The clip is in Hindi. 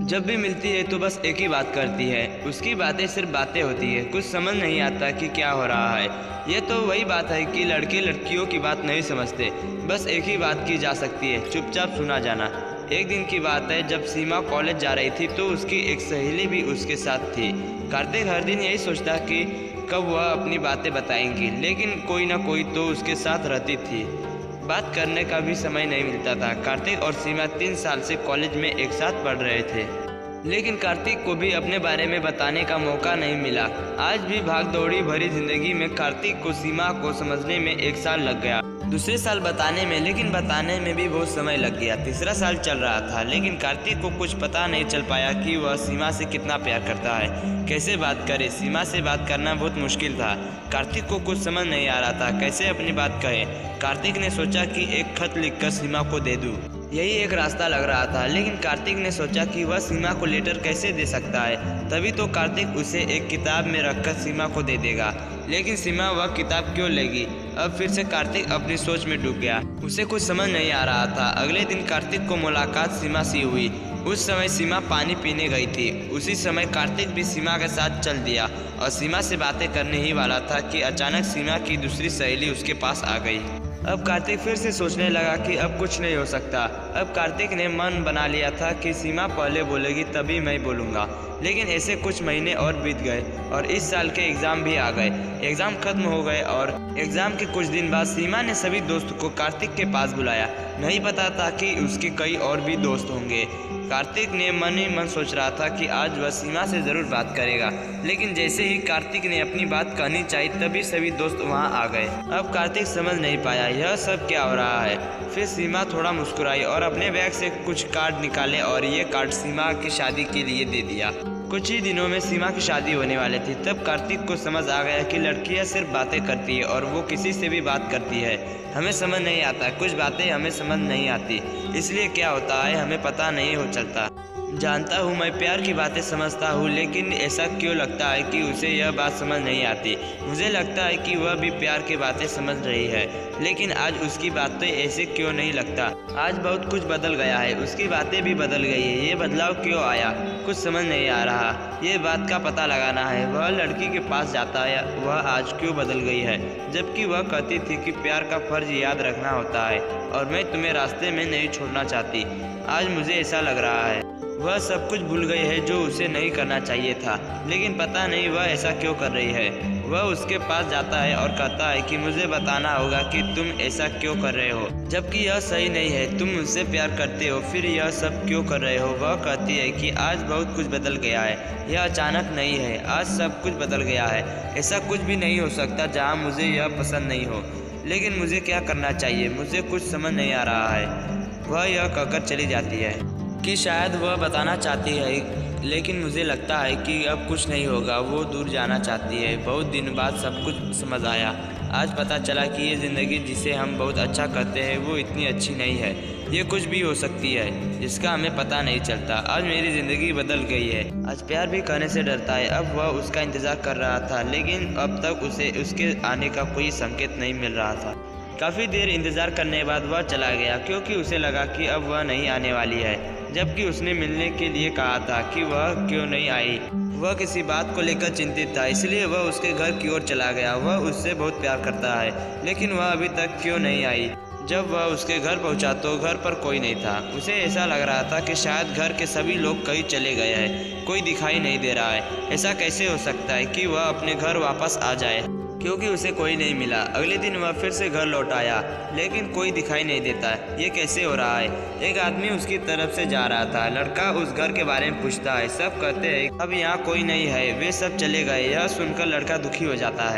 जब भी मिलती है तो बस एक ही बात करती है। उसकी बातें सिर्फ बातें होती है, कुछ समझ नहीं आता कि क्या हो रहा है। ये तो वही बात है कि लड़के लड़कियों की बात नहीं समझते। बस एक ही बात की जा सकती है, चुपचाप सुना जाना। एक दिन की बात है, जब सीमा कॉलेज जा रही थी तो उसकी एक सहेली भी उसके साथ थी। कार्तिक हर दिन यही सोचता कि कब वह अपनी बातें बताएंगी, लेकिन कोई ना कोई तो उसके साथ रहती थी। बात करने का भी समय नहीं मिलता था। कार्तिक और सीमा 3 साल से कॉलेज में एक साथ पढ़ रहे थे, लेकिन कार्तिक को भी अपने बारे में बताने का मौका नहीं मिला। आज भी भाग दौड़ी भरी जिंदगी में कार्तिक को सीमा को समझने में 1 साल लग गया, दूसरे साल बताने में, लेकिन बताने में भी बहुत समय लग गया। तीसरा साल चल रहा था, लेकिन कार्तिक को कुछ पता नहीं चल पाया कि वह सीमा से कितना प्यार करता है। कैसे बात करे, सीमा से बात करना बहुत मुश्किल था। कार्तिक को कुछ समझ नहीं आ रहा था, कैसे अपनी बात कहे। कार्तिक ने सोचा कि एक खत लिखकर सीमा को दे दूं। यही एक रास्ता लग रहा था, लेकिन कार्तिक ने सोचा कि वह सीमा को लेटर कैसे दे सकता है। तभी तो कार्तिक उसे एक किताब में रखकर सीमा को दे देगा, लेकिन सीमा वह किताब क्यों लेगी। अब फिर से कार्तिक अपनी सोच में डूब गया, उसे कुछ समझ नहीं आ रहा था। अगले दिन कार्तिक को मुलाकात सीमा से हुई। उस समय सीमा पानी पीने गई थी। उसी समय कार्तिक भी सीमा के साथ चल दिया और सीमा से बातें करने ही वाला था कि अचानक सीमा की दूसरी सहेली उसके पास आ गई। अब कार्तिक फिर से सोचने लगा कि अब कुछ नहीं हो सकता। अब कार्तिक ने मन बना लिया था कि सीमा पहले बोलेगी तभी मैं बोलूँगा। लेकिन ऐसे कुछ महीने और बीत गए और इस साल के एग्ज़ाम भी आ गए। एग्ज़ाम खत्म हो गए और एग्ज़ाम के कुछ दिन बाद सीमा ने सभी दोस्तों को कार्तिक के पास बुलाया। नहीं पता था कि उसके कई और भी दोस्त होंगे। कार्तिक ने मन ही मन सोच रहा था कि आज वह सीमा से ज़रूर बात करेगा, लेकिन जैसे ही कार्तिक ने अपनी बात कहनी चाहिए तभी सभी दोस्त वहां आ गए। अब कार्तिक समझ नहीं पाया यह सब क्या हो रहा है। फिर सीमा थोड़ा मुस्कुराई और अपने बैग से कुछ कार्ड निकाले और ये कार्ड सीमा की शादी के लिए दे दिया। कुछ ही दिनों में सीमा की शादी होने वाली थी। तब कार्तिक को समझ आ गया कि लड़कियां सिर्फ बातें करती है और वो किसी से भी बात करती है। हमें समझ नहीं आता, कुछ बातें हमें समझ नहीं आती, इसलिए क्या होता है हमें पता नहीं हो चलता। जानता हूँ मैं प्यार की बातें समझता हूँ, लेकिन ऐसा क्यों लगता है कि उसे यह बात समझ नहीं आती। मुझे लगता है कि वह भी प्यार की बातें समझ रही है, लेकिन आज उसकी बातें ऐसे क्यों नहीं लगता। आज बहुत कुछ बदल गया है, उसकी बातें भी बदल गई है। ये बदलाव क्यों आया, कुछ समझ नहीं आ रहा। ये बात का पता लगाना है। वह लड़की के पास जाता है, वह आज क्यों बदल गई है, जबकि वह कहती थी कि प्यार का फर्ज याद रखना होता है और मैं तुम्हें रास्ते में नहीं छोड़ना चाहती। आज मुझे ऐसा लग रहा है वह सब कुछ भूल गई है जो उसे नहीं करना चाहिए था, लेकिन पता नहीं वह ऐसा क्यों कर रही है। वह उसके पास जाता है और कहता है कि मुझे बताना होगा कि तुम ऐसा क्यों कर रहे हो, जबकि यह सही नहीं है। तुम मुझसे प्यार करते हो, फिर यह सब क्यों कर रहे हो। वह कहती है कि आज बहुत कुछ बदल गया है, यह अचानक नहीं है, आज सब कुछ बदल गया है। ऐसा कुछ भी नहीं हो सकता जहाँ मुझे यह पसंद नहीं हो, लेकिन मुझे क्या करना चाहिए, मुझे कुछ समझ नहीं आ रहा है। वह यह कहकर चली जाती है कि शायद वह बताना चाहती है, लेकिन मुझे लगता है कि अब कुछ नहीं होगा। वो दूर जाना चाहती है। बहुत दिन बाद सब कुछ समझ आया। आज पता चला कि ये ज़िंदगी जिसे हम बहुत अच्छा करते हैं वो इतनी अच्छी नहीं है। ये कुछ भी हो सकती है जिसका हमें पता नहीं चलता। आज मेरी ज़िंदगी बदल गई है। आज प्यार भी कहने से डरता है। अब वह उसका इंतज़ार कर रहा था, लेकिन अब तक उसे उसके आने का कोई संकेत नहीं मिल रहा था। काफ़ी देर इंतज़ार करने के बाद वह चला गया, क्योंकि उसे लगा कि अब वह नहीं आने वाली है, जबकि उसने मिलने के लिए कहा था कि वह क्यों नहीं आई। वह किसी बात को लेकर चिंतित था, इसलिए वह उसके घर की ओर चला गया। वह उससे बहुत प्यार करता है, लेकिन वह अभी तक क्यों नहीं आई। जब वह उसके घर पहुंचा तो घर पर कोई नहीं था। उसे ऐसा लग रहा था कि शायद घर के सभी लोग कहीं चले गए हैं, कोई दिखाई नहीं दे रहा है। ऐसा कैसे हो सकता है कि वह अपने घर वापस आ जाए, क्योंकि उसे कोई नहीं मिला। अगले दिन वह फिर से घर लौट आया, लेकिन कोई दिखाई नहीं देता। ये कैसे हो रहा है। एक आदमी उसकी तरफ से जा रहा था। लड़का उस घर के बारे में पूछता है। सब कहते हैं अब यहाँ कोई नहीं है, वे सब चले गए। यह सुनकर लड़का दुखी हो जाता है।